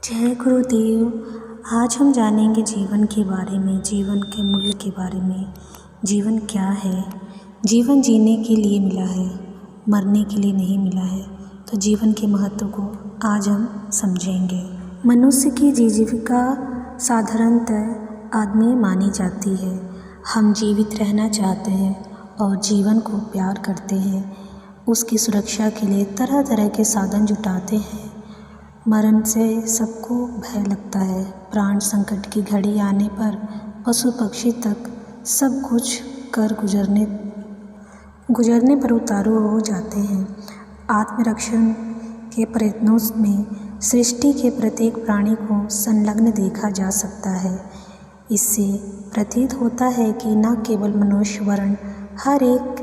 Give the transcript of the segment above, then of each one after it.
जय गुरुदेव। आज हम जानेंगे जीवन के बारे में, जीवन के मूल्य के बारे में। जीवन क्या है? जीवन जीने के लिए मिला है, मरने के लिए नहीं मिला है। तो जीवन के महत्व को आज हम समझेंगे। मनुष्य की जीविका साधारणतः आदमी मानी जाती है। हम जीवित रहना चाहते हैं और जीवन को प्यार करते हैं। उसकी सुरक्षा के लिए तरह तरह के साधन जुटाते हैं। मरण से सबको भय लगता है। प्राण संकट की घड़ी आने पर पशु पक्षी तक सब कुछ कर गुजरने पर उतारू हो जाते हैं। आत्मरक्षण के प्रयत्नों में सृष्टि के प्रत्येक प्राणी को संलग्न देखा जा सकता है। इससे प्रतीत होता है कि न केवल मनुष्य वर्ण हर एक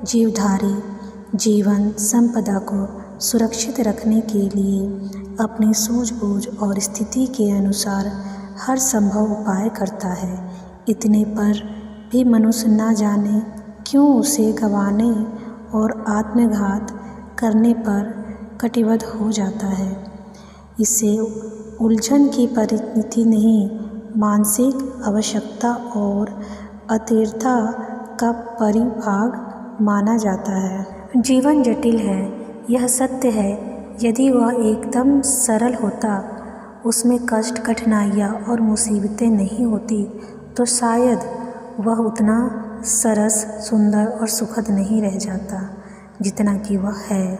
जीवधारी जीवन संपदा को सुरक्षित रखने के लिए अपनी सूझबूझ और स्थिति के अनुसार हर संभव उपाय करता है। इतने पर भी मनुष्य न जाने क्यों उसे गंवाने और आत्मघात करने पर कटिबद्ध हो जाता है। इसे उलझन की परिणति नहीं, मानसिक आवश्यकता और अतीर्था का परिभाग माना जाता है। जीवन जटिल है, यह सत्य है। यदि वह एकदम सरल होता, उसमें कष्ट, कठिनाइयाँ और मुसीबतें नहीं होती, तो शायद वह उतना सरस, सुंदर और सुखद नहीं रह जाता जितना कि वह है।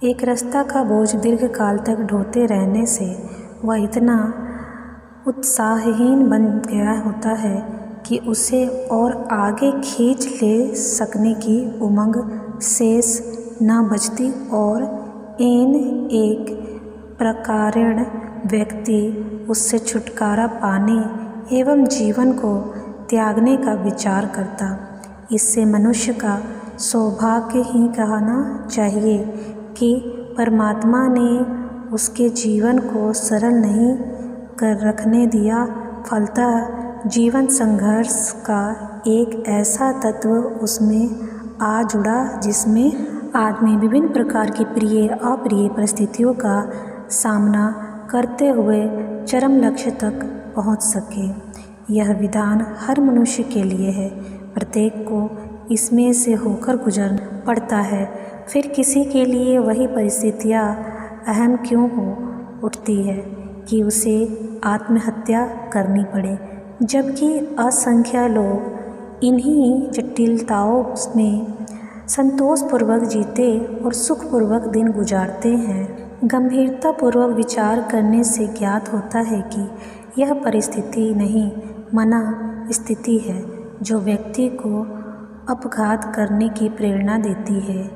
एक रास्ता का बोझ दीर्घ काल तक ढोते रहने से वह इतना उत्साहहीन बन गया होता है कि उसे और आगे खींच ले सकने की उमंग शेष न बचती और एक प्रकारेण व्यक्ति उससे छुटकारा पाने एवं जीवन को त्यागने का विचार करता। इससे मनुष्य का सौभाग्य ही कहना चाहिए कि परमात्मा ने उसके जीवन को सरल नहीं कर रखने दिया। फलतः जीवन संघर्ष का एक ऐसा तत्व उसमें आ जुड़ा जिसमें आदमी विभिन्न प्रकार की प्रिय अप्रिय परिस्थितियों का सामना करते हुए चरम लक्ष्य तक पहुंच सके। यह विधान हर मनुष्य के लिए है। प्रत्येक को इसमें से होकर गुजरना पड़ता है। फिर किसी के लिए वही परिस्थितियां अहम क्यों हो उठती है कि उसे आत्महत्या करनी पड़े, जबकि असंख्य लोग इन्हीं जटिलताओं में संतोषपूर्वक जीते और सुखपूर्वक दिन गुजारते हैं। गंभीरतापूर्वक विचार करने से ज्ञात होता है कि यह परिस्थिति नहीं, मना स्थिति है जो व्यक्ति को अपघात करने की प्रेरणा देती है।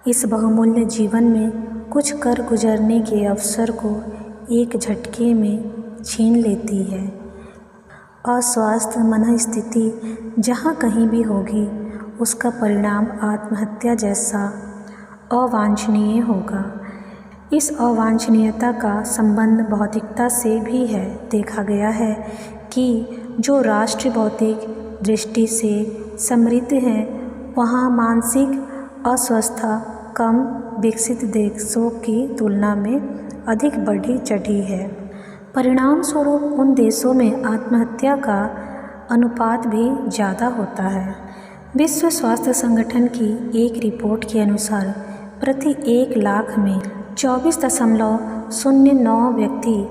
इस बहुमूल्य जीवन में कुछ कर गुजरने के अवसर को एक झटके में छीन लेती है। अस्वस्थ मन स्थिति जहाँ कहीं भी होगी, उसका परिणाम आत्महत्या जैसा अवांछनीय होगा। इस अवांछनीयता का संबंध भौतिकता से भी है। देखा गया है कि जो राष्ट्र भौतिक दृष्टि से समृद्ध है, वहाँ मानसिक अस्वस्थता कम विकसित देशों की तुलना में अधिक बढ़ी चढ़ी है। परिणाम स्वरूप उन देशों में आत्महत्या का अनुपात भी ज़्यादा होता है। विश्व स्वास्थ्य संगठन की एक रिपोर्ट के अनुसार प्रति 1 लाख में 24.09 व्यक्ति,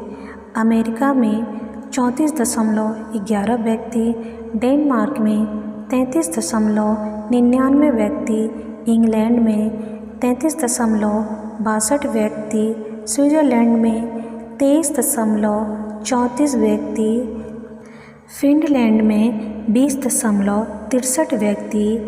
अमेरिका में 34.11 व्यक्ति, डेनमार्क में 33.99 व्यक्ति, इंग्लैंड में 33.62 व्यक्ति, स्विट्ज़रलैंड में 23.34 व्यक्ति, फिनलैंड में 20.63 व्यक्ति,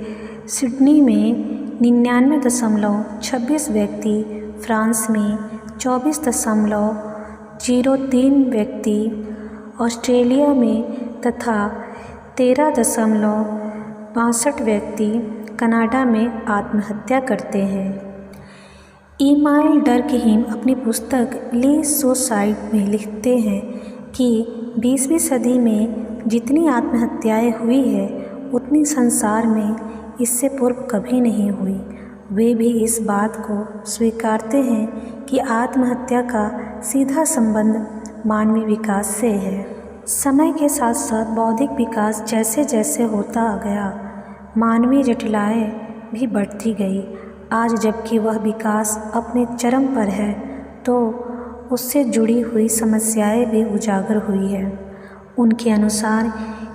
सिडनी में 99.26 व्यक्ति, फ्रांस में 24.03 व्यक्ति, ऑस्ट्रेलिया में तथा 13.62 व्यक्ति कनाडा में आत्महत्या करते हैं। इमाइल डर्कहीम अपनी पुस्तक ली सुसाइड में लिखते हैं कि 20वीं सदी में जितनी आत्महत्याएं हुई है, उतनी संसार में इससे पूर्व कभी नहीं हुई। वे भी इस बात को स्वीकारते हैं कि आत्महत्या का सीधा संबंध मानवीय विकास से है। समय के साथ साथ बौद्धिक विकास जैसे जैसे होता गया, मानवीय जटिलताएं भी बढ़ती गई। आज जबकि वह विकास अपने चरम पर है, तो उससे जुड़ी हुई समस्याएं भी उजागर हुई है। उनके अनुसार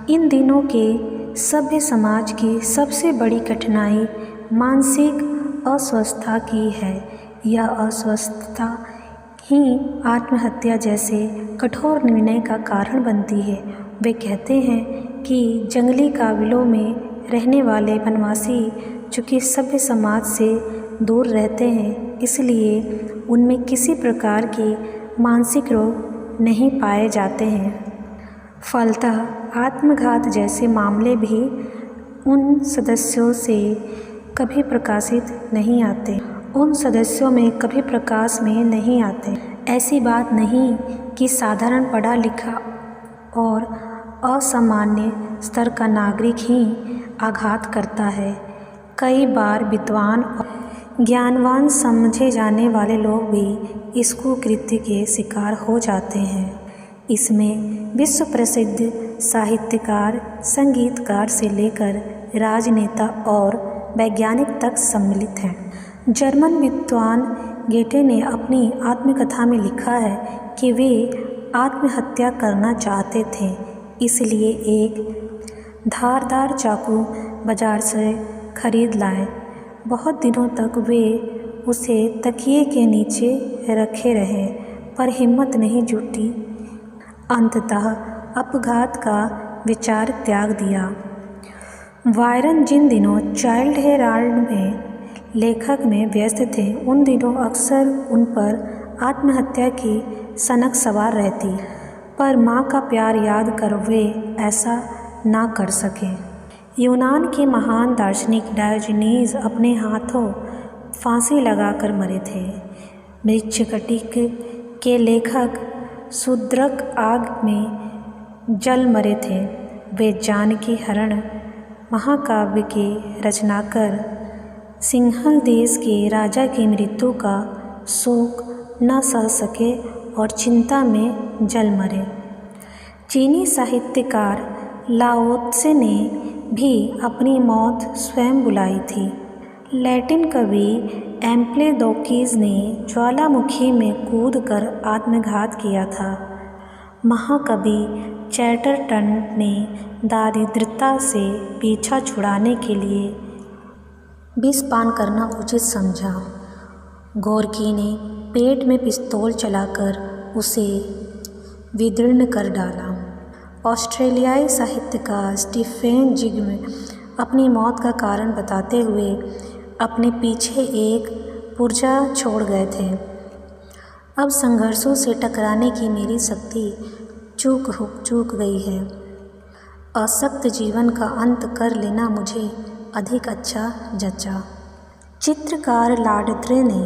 इन दिनों के सभ्य समाज की सबसे बड़ी कठिनाई मानसिक अस्वस्थता की है। यह अस्वस्थता ही आत्महत्या जैसे कठोर निर्णय का कारण बनती है। वे कहते हैं कि जंगली काबिलों में रहने वाले वनवासी चूँकि सभ्य समाज से दूर रहते हैं, इसलिए उनमें किसी प्रकार के मानसिक रोग नहीं पाए जाते हैं। फलतः आत्मघात जैसे मामले भी उन सदस्यों से कभी प्रकाशित नहीं आते, उन सदस्यों में कभी प्रकाश में नहीं आते। ऐसी बात नहीं कि साधारण पढ़ा लिखा और असामान्य स्तर का नागरिक ही आघात करता है। कई बार विद्वान और ज्ञानवान समझे जाने वाले लोग भी इस कुकृत्य के शिकार हो जाते हैं। इसमें विश्व प्रसिद्ध साहित्यकार, संगीतकार से लेकर राजनेता और वैज्ञानिक तक सम्मिलित हैं। जर्मन विद्वान गेटे ने अपनी आत्मकथा में लिखा है कि वे आत्महत्या करना चाहते थे, इसलिए एक धारदार चाकू बाजार से खरीद लाए। बहुत दिनों तक वे उसे तकिए के नीचे रखे रहे, पर हिम्मत नहीं जुटी। अंततः अपघात का विचार त्याग दिया। वायरन जिन दिनों चाइल्ड हेराल्ड में लेखक में व्यस्त थे, उन दिनों अक्सर उन पर आत्महत्या की सनक सवार रहती, पर माँ का प्यार याद कर वे ऐसा ना कर सके। यूनान के महान दार्शनिक डायोजनीज अपने हाथों फांसी लगाकर मरे थे। मृच्छकटिक के लेखक शूद्रक आग में जल मरे थे। वे जानकी हरण महाकाव्य के रचनाकार सिंहल देश के राजा की मृत्यु का शोक न सह सके और चिंता में जल मरे। चीनी साहित्यकार लाओ त्से ने भी अपनी मौत स्वयं बुलाई थी। लैटिन कवि एम्प्लेदोकीज ने ज्वालामुखी में कूदकर आत्मघात किया था। महाकवि चैटरटन ने दारिद्रता से पीछा छुड़ाने के लिए विषपान करना उचित समझा। गोर्की ने पेट में पिस्तौल चलाकर उसे विदीर्ण कर डाला। ऑस्ट्रेलियाई साहित्यकार स्टीफेन जिग्म अपनी मौत का कारण बताते हुए अपने पीछे एक पुर्जा छोड़ गए थे। अब संघर्षों से टकराने की मेरी शक्ति चूक गई है। असक्त जीवन का अंत कर लेना मुझे अधिक अच्छा जचा। चित्रकार लाडत्रे ने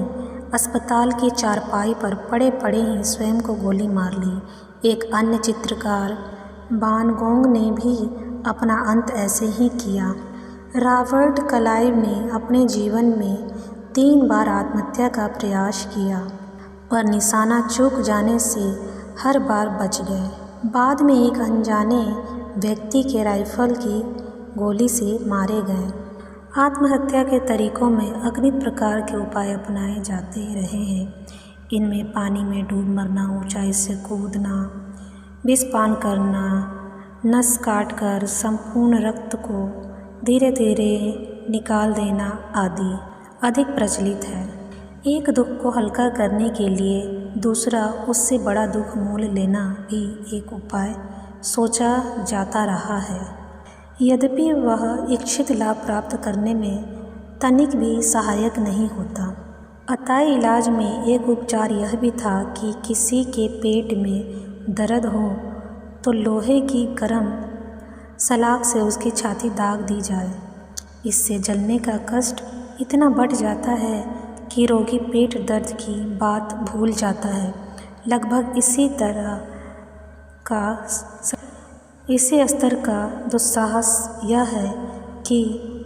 अस्पताल की चारपाई पर पड़े पड़े ही स्वयं को गोली मार ली। एक अन्य चित्रकार वान गोग ने भी अपना अंत ऐसे ही किया। रॉबर्ट क्लाइव ने अपने जीवन में 3 बार आत्महत्या का प्रयास किया, पर निशाना चूक जाने से हर बार बच गए। बाद में एक अनजाने व्यक्ति के राइफल की गोली से मारे गए। आत्महत्या के तरीकों में अगणित प्रकार के उपाय अपनाए जाते रहे हैं। इनमें पानी में डूब मरना, ऊंचाई से कूदना, विषपान करना, नस काटकर संपूर्ण रक्त को धीरे धीरे निकाल देना आदि अधिक प्रचलित है। एक दुख को हल्का करने के लिए दूसरा उससे बड़ा दुख मोल लेना भी एक उपाय सोचा जाता रहा है, यद्यपि वह इच्छित लाभ प्राप्त करने में तनिक भी सहायक नहीं होता। अतः इलाज में एक उपचार यह भी था कि किसी के पेट में दर्द हो तो लोहे की गर्म सलाख से उसकी छाती दाग दी जाए। इससे जलने का कष्ट इतना बढ़ जाता है कि रोगी पेट दर्द की बात भूल जाता है। लगभग इसी स्तर का दुस्साहस यह है कि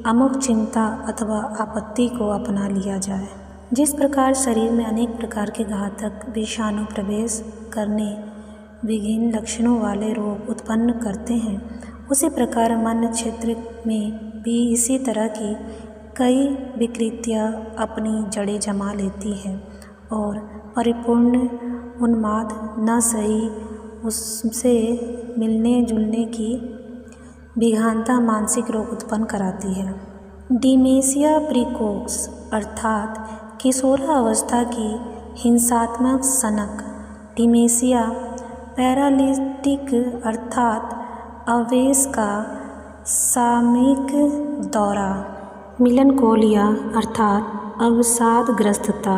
अमुक चिंता अथवा आपत्ति को अपना लिया जाए। जिस प्रकार शरीर में अनेक प्रकार के घातक विषाणु प्रवेश करने विभिन्न लक्षणों वाले रोग उत्पन्न करते हैं, उसी प्रकार मन क्षेत्र में भी इसी तरह की कई विकृतियाँ अपनी जड़ें जमा लेती हैं और परिपूर्ण उन्माद, न सही उससे मिलने जुलने की विघानता मानसिक रोग उत्पन्न कराती है। डिमेंशिया प्रीकोक्स अर्थात किशोरावस्था की हिंसात्मक सनक, डिमेंशिया पैरालिटिक अर्थात आवेश का सामयिक दौरा, मिलनकोलिया अर्थात अवसादग्रस्तता,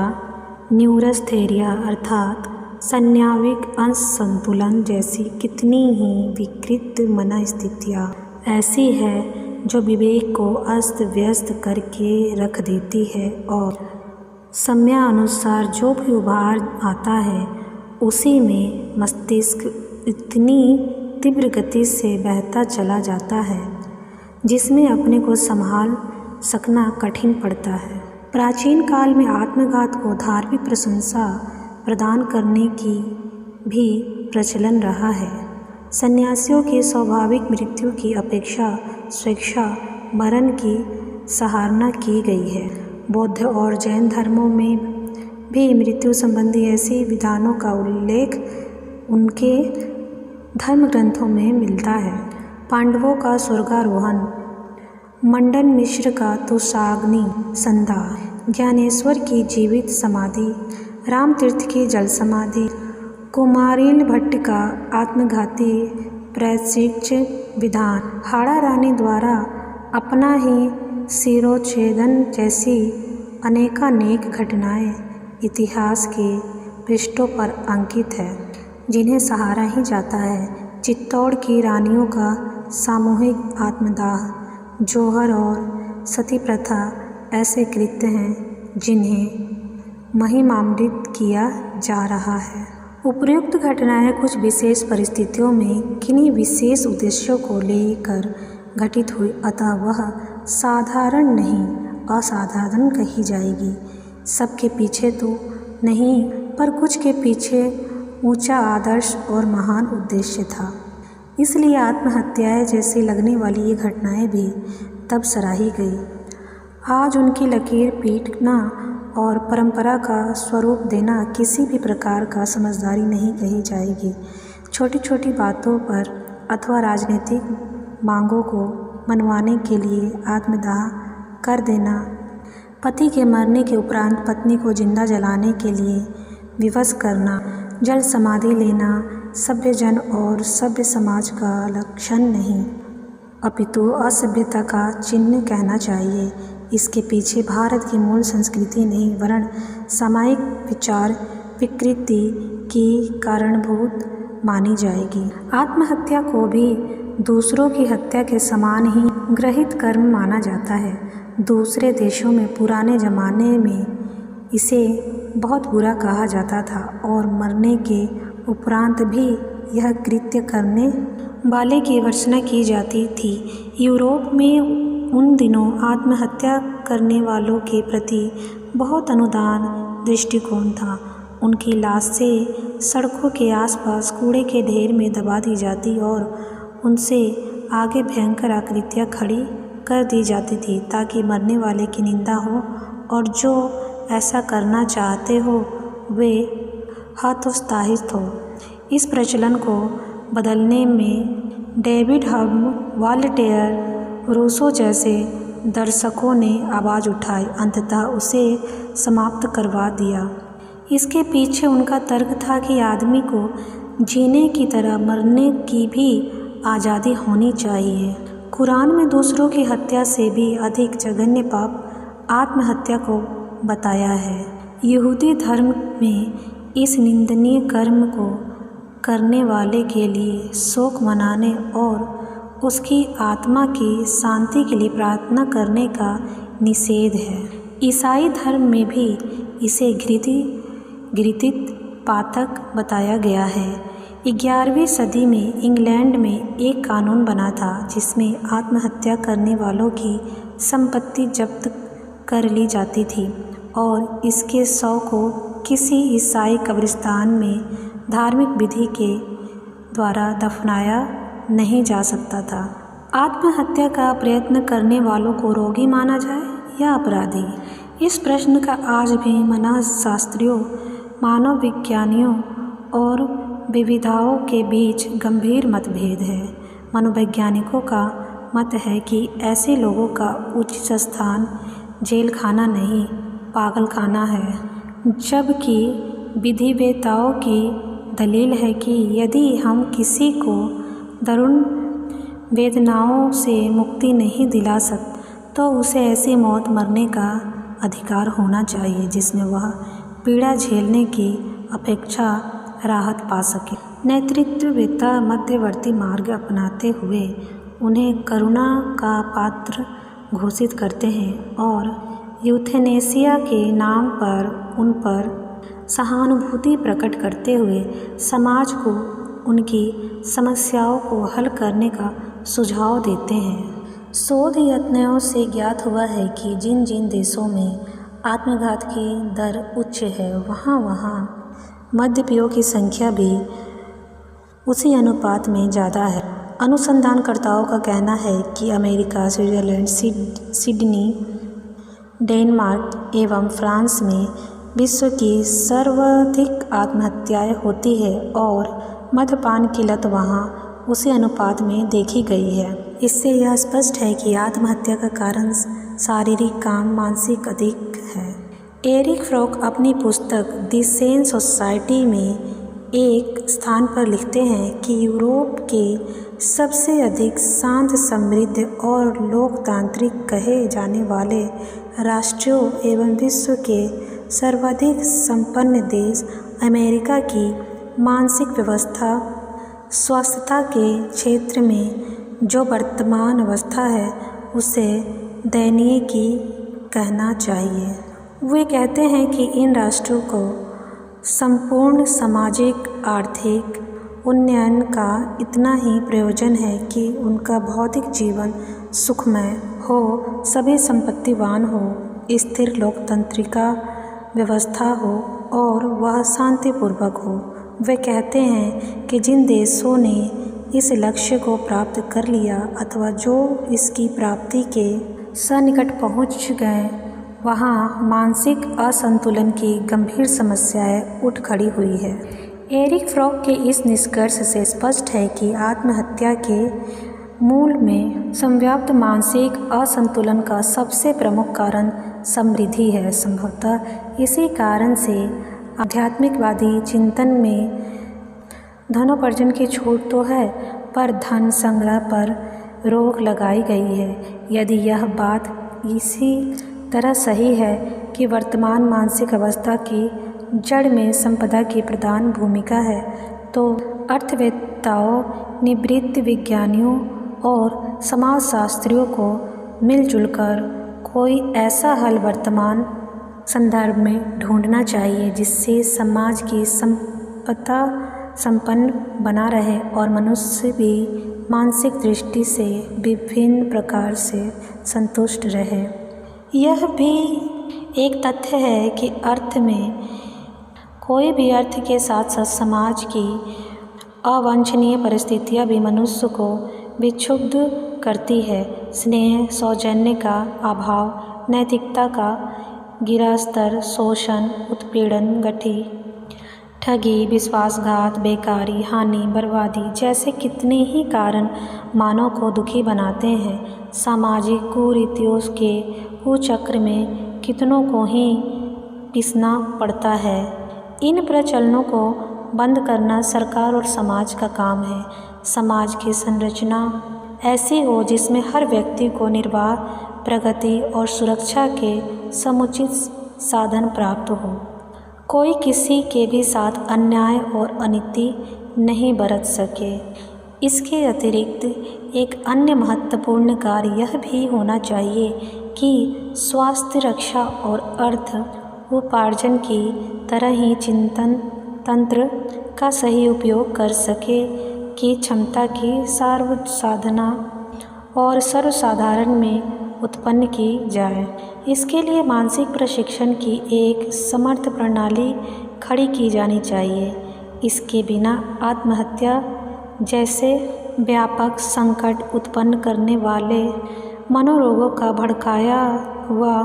न्यूरस्थेरिया अर्थात संज्ञाविक असंतुलन जैसी कितनी ही विकृत मनस्थितियाँ ऐसी है जो विवेक को अस्त व्यस्त करके रख देती है और समयानुसार जो भी उभार आता है उसी में मस्तिष्क इतनी तीव्र गति से बहता चला जाता है जिसमें अपने को संभाल सकना कठिन पड़ता है। प्राचीन काल में आत्मघात को धार्मिक प्रशंसा प्रदान करने की भी प्रचलन रहा है। सन्यासियों की स्वाभाविक मृत्यु की अपेक्षा स्वेच्छा मरण की सराहना की गई है। बौद्ध और जैन धर्मों में भी मृत्यु संबंधी ऐसी विधानों का उल्लेख उनके धर्म ग्रंथों में मिलता है। पांडवों का स्वर्गारोहण, मंडन मिश्र का तुषाग्नि संध्या, ज्ञानेश्वर की जीवित समाधि, रामतीर्थ की जल समाधि, कुमारिल भट्ट का आत्मघाती प्रायश्चित विधान, हाड़ा रानी द्वारा अपना ही शिरोच्छेदन जैसी अनेकानेक घटनाएं इतिहास के पृष्ठों पर अंकित है जिन्हें सहारा ही जाता है। चित्तौड़ की रानियों का सामूहिक आत्मदाह, जौहर और सती प्रथा ऐसे कृत्य हैं जिन्हें महिमामृत किया जा रहा है। उपर्युक्त घटनाएं कुछ विशेष परिस्थितियों में किन्हीं विशेष उद्देश्यों को लेकर घटित हुई, अतः वह साधारण नहीं असाधारण कही जाएगी। सबके पीछे तो नहीं पर कुछ के पीछे ऊंचा आदर्श और महान उद्देश्य था। इसलिए आत्महत्याएं जैसी लगने वाली ये घटनाएं भी तब सराही गई। आज उनकी लकीर पीटना और परंपरा का स्वरूप देना किसी भी प्रकार का समझदारी नहीं कही जाएगी। छोटी छोटी बातों पर अथवा राजनीतिक मांगों को मनवाने के लिए आत्मदाह कर देना, पति के मरने के उपरांत पत्नी को जिंदा जलाने के लिए विवश करना, जल समाधि लेना सभ्य जन और सभ्य समाज का लक्षण नहीं अपितु असभ्यता का चिन्ह कहना चाहिए। इसके पीछे भारत की मूल संस्कृति नहीं वरन सामायिक विचार विकृति की कारणभूत मानी जाएगी। आत्महत्या को भी दूसरों की हत्या के समान ही गृहीत कर्म माना जाता है। दूसरे देशों में पुराने ज़माने में इसे बहुत बुरा कहा जाता था और मरने के उपरांत भी यह कृत्य करने वाले की वर्षना की जाती थी। यूरोप में उन दिनों आत्महत्या करने वालों के प्रति बहुत अनुदान दृष्टिकोण था। उनकी लाशें सड़कों के आसपास कूड़े के ढेर में दबा दी जाती और उनसे आगे भयंकर आकृतियाँ खड़ी कर दी जाती थी ताकि मरने वाले की निंदा हो और जो ऐसा करना चाहते हो वे हतोत्साहित हो। इस प्रचलन को बदलने में डेविड ह्यूम, वॉल्टेयर, रूसो जैसे दर्शकों ने आवाज़ उठाई, अंततः उसे समाप्त करवा दिया। इसके पीछे उनका तर्क था कि आदमी को जीने की तरह मरने की भी आज़ादी होनी चाहिए। कुरान में दूसरों की हत्या से भी अधिक जघन्य पाप आत्महत्या को बताया है। यहूदी धर्म में इस निंदनीय कर्म को करने वाले के लिए शोक मनाने और उसकी आत्मा की शांति के लिए प्रार्थना करने का निषेध है। ईसाई धर्म में भी इसे घृणित पातक बताया गया है। 11वीं सदी में इंग्लैंड में एक कानून बना था जिसमें आत्महत्या करने वालों की संपत्ति जब्त कर ली जाती थी और इसके शव को किसी ईसाई कब्रिस्तान में धार्मिक विधि के द्वारा दफनाया नहीं जा सकता था। आत्महत्या का प्रयत्न करने वालों को रोगी माना जाए या अपराधी? इस प्रश्न का आज भी मनःशास्त्रियों, मानव विज्ञानियों और विविधाओं के बीच गंभीर मतभेद है। मनोवैज्ञानिकों का मत है कि ऐसे लोगों का उचित स्थान जेल खाना नहीं, पागल खाना है, जबकि विधिवेत्ताओं की दलील है कि यदि हम किसी को दारुण वेदनाओं से मुक्ति नहीं दिला सकते तो उसे ऐसी मौत मरने का अधिकार होना चाहिए जिसमें वह पीड़ा झेलने की अपेक्षा राहत पा सके। नेतृत्ववेत्ता मध्यवर्ती मार्ग अपनाते हुए उन्हें करुणा का पात्र घोषित करते हैं और यूथेनेसिया के नाम पर उन पर सहानुभूति प्रकट करते हुए समाज को उनकी समस्याओं को हल करने का सुझाव देते हैं। शोध यत्नों से ज्ञात हुआ है कि जिन जिन देशों में आत्मघात की दर उच्च है वहाँ मद्यपियों की संख्या भी उसी अनुपात में ज़्यादा है। अनुसंधानकर्ताओं का कहना है कि अमेरिका, स्विट्ज़रलैंड, सिडनी, डेनमार्क एवं फ्रांस में विश्व की सर्वाधिक आत्महत्याएं होती है और मद्यपान की लत वहाँ उसी अनुपात में देखी गई है। इससे यह स्पष्ट है कि आत्महत्या का कारण शारीरिक काम मानसिक अधिक है। एरिक फ्रॉक अपनी पुस्तक द सेन सोसाइटी में एक स्थान पर लिखते हैं कि यूरोप के सबसे अधिक शांत, समृद्ध और लोकतांत्रिक कहे जाने वाले राष्ट्रों एवं विश्व के सर्वाधिक संपन्न देश अमेरिका की मानसिक व्यवस्था स्वास्थ्यता के क्षेत्र में जो वर्तमान अवस्था है उसे दयनीय की कहना चाहिए। वे कहते हैं कि इन राष्ट्रों को संपूर्ण सामाजिक आर्थिक उन्नयन का इतना ही प्रयोजन है कि उनका भौतिक जीवन सुखमय हो, सभी संपत्तिवान हो, स्थिर लोकतंत्रिका व्यवस्था हो और वह शांतिपूर्वक हो। वे कहते हैं कि जिन देशों ने इस लक्ष्य को प्राप्त कर लिया अथवा जो इसकी प्राप्ति के सन्निकट पहुंच गए वहां मानसिक असंतुलन की गंभीर समस्याएं उठ खड़ी हुई है। एरिक फ्रॉक के इस निष्कर्ष से स्पष्ट है कि आत्महत्या के मूल में संव्याप्त मानसिक असंतुलन का सबसे प्रमुख कारण समृद्धि है। संभवतः इसी कारण से आध्यात्मिकवादी चिंतन में धनोपार्जन की छूट तो है पर धन संग्रह पर रोक लगाई गई है। यदि यह बात इसी तरह सही है कि वर्तमान मानसिक अवस्था की जड़ में संपदा की प्रधान भूमिका है तो अर्थवेत्ताओं, निवृत्त विज्ञानियों और समाजशास्त्रियों को मिलजुल कर कोई ऐसा हल वर्तमान संदर्भ में ढूंढना चाहिए जिससे समाज की संपदा संपन्न बना रहे और मनुष्य भी मानसिक दृष्टि से विभिन्न प्रकार से संतुष्ट रहे। यह भी एक तथ्य है कि अर्थ में कोई भी अर्थ के साथ साथ समाज की अवांछनीय परिस्थितियां भी मनुष्य को विक्षुब्ध करती है। स्नेह, सौजन्य का अभाव, नैतिकता का गिरा स्तर, शोषण, उत्पीड़न, गठी, ठगी, विश्वासघात, बेकारी, हानि, बर्बादी जैसे कितने ही कारण मानव को दुखी बनाते हैं। सामाजिक कुरीतियों के कुचक्र में कितनों को ही पिसना पड़ता है। इन प्रचलनों को बंद करना सरकार और समाज का काम है। समाज की संरचना ऐसी हो जिसमें हर व्यक्ति को निर्वाह, प्रगति और सुरक्षा के समुचित साधन प्राप्त हो। कोई किसी के भी साथ अन्याय और अनीति नहीं बरत सके। इसके अतिरिक्त एक अन्य महत्वपूर्ण कार्य यह भी होना चाहिए कि स्वास्थ्य रक्षा और अर्थ उपार्जन की तरह ही चिंतन तंत्र का सही उपयोग कर सके कि क्षमता की सर्वसाधना और सर्वसाधारण में उत्पन्न की जाए। इसके लिए मानसिक प्रशिक्षण की एक समर्थ प्रणाली खड़ी की जानी चाहिए। इसके बिना आत्महत्या जैसे व्यापक संकट उत्पन्न करने वाले मनोरोगों का भड़काया हुआ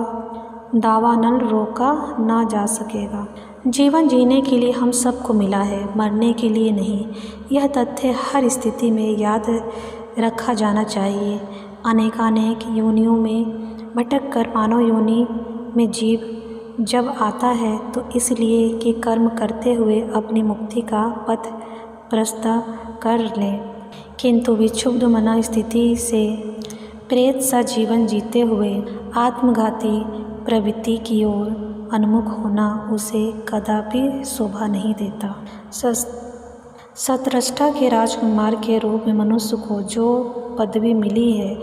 दावानल रोका ना जा सकेगा। जीवन जीने के लिए हम सबको मिला है, मरने के लिए नहीं। यह तथ्य हर स्थिति में याद रखा जाना चाहिए। अनेकानेक योनियों में भटक कर मानव योनि में जीव जब आता है तो इसलिए कि कर्म करते हुए अपनी मुक्ति का पथ प्रशस्त कर लें, किंतु विक्षुब्ध मना स्थिति से प्रेत सा जीवन जीते हुए आत्मघाती प्रवृत्ति की ओर उन्मुख होना उसे कदापि शोभा नहीं देता। सतरष्टा के राजकुमार के रूप में मनुष्य को जो पदवी मिली है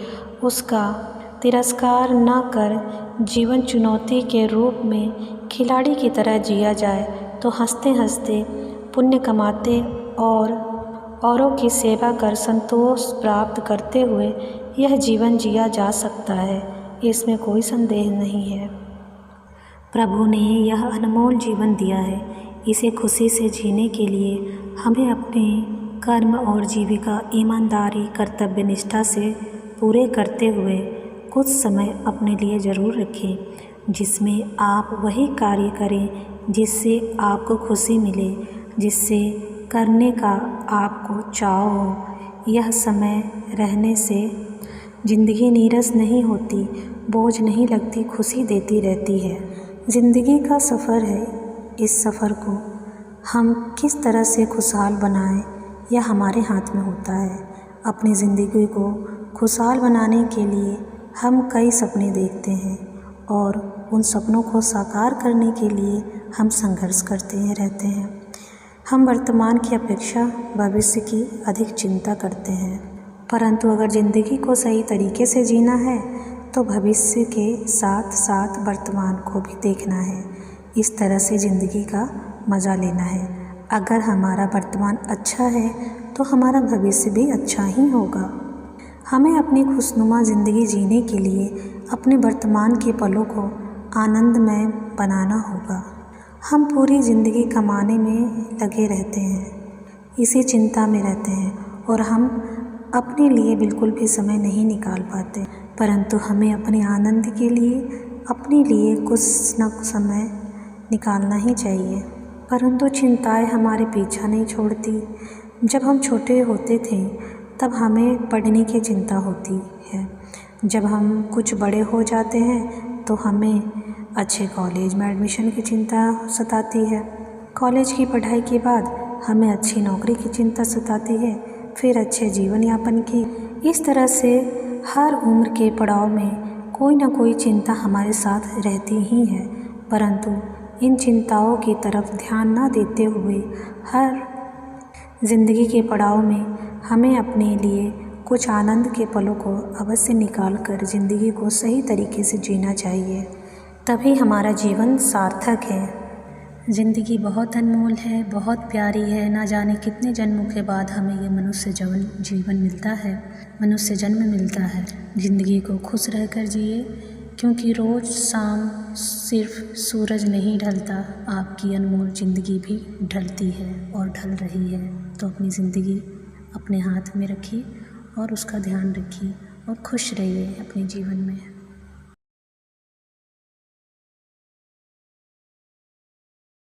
उसका तिरस्कार न कर जीवन चुनौती के रूप में खिलाड़ी की तरह जिया जाए तो हंसते हंसते पुण्य कमाते और औरों की सेवा कर संतोष प्राप्त करते हुए यह जीवन जिया जा सकता है, इसमें कोई संदेह नहीं है। प्रभु ने यह अनमोल जीवन दिया है, इसे खुशी से जीने के लिए हमें अपने कर्म और जीविका ईमानदारी कर्तव्य निष्ठा से पूरे करते हुए कुछ समय अपने लिए ज़रूर रखें, जिसमें आप वही कार्य करें जिससे आपको खुशी मिले, जिससे करने का आपको चाव हो। यह समय रहने से ज़िंदगी नीरस नहीं होती, बोझ नहीं लगती, खुशी देती रहती है। ज़िंदगी का सफ़र है, इस सफ़र को हम किस तरह से खुशहाल बनाएं यह हमारे हाथ में होता है। अपनी ज़िंदगी को खुशहाल बनाने के लिए हम कई सपने देखते हैं और उन सपनों को साकार करने के लिए हम संघर्ष करते रहते हैं। हम वर्तमान की अपेक्षा भविष्य की अधिक चिंता करते हैं, परंतु अगर ज़िंदगी को सही तरीके से जीना है तो भविष्य के साथ साथ वर्तमान को भी देखना है। इस तरह से ज़िंदगी का मज़ा लेना है। अगर हमारा वर्तमान अच्छा है तो हमारा भविष्य भी अच्छा ही होगा। हमें अपनी खुशनुमा ज़िंदगी जीने के लिए अपने वर्तमान के पलों को आनंदमय बनाना होगा। हम पूरी ज़िंदगी कमाने में लगे रहते हैं, इसी चिंता में रहते हैं और हम अपने लिए बिल्कुल भी समय नहीं निकाल पाते, परंतु हमें अपने आनंद के लिए अपने लिए कुछ न कुछ समय निकालना ही चाहिए। परंतु चिंताएं हमारे पीछा नहीं छोड़ती। जब हम छोटे होते थे तब हमें पढ़ने की चिंता होती है, जब हम कुछ बड़े हो जाते हैं तो हमें अच्छे कॉलेज में एडमिशन की चिंता सताती है, कॉलेज की पढ़ाई के बाद हमें अच्छी नौकरी की चिंता सताती है, फिर अच्छे जीवन यापन की। इस तरह से हर उम्र के पड़ाव में कोई ना कोई चिंता हमारे साथ रहती ही है, परंतु इन चिंताओं की तरफ ध्यान न देते हुए हर ज़िंदगी के पड़ाव में हमें अपने लिए कुछ आनंद के पलों को अवश्य निकाल कर ज़िंदगी को सही तरीके से जीना चाहिए, तभी हमारा जीवन सार्थक है। ज़िंदगी बहुत अनमोल है, बहुत प्यारी है। ना जाने कितने जन्मों के बाद हमें ये मनुष्य जीवन मिलता है, मनुष्य जन्म मिलता है। ज़िंदगी को खुश रहकर जिए, क्योंकि रोज़ शाम सिर्फ सूरज नहीं ढलता, आपकी अनमोल ज़िंदगी भी ढलती है और ढल रही है। तो अपनी ज़िंदगी अपने हाथ में रखिए और उसका ध्यान रखिए और खुश रहिए अपने जीवन में।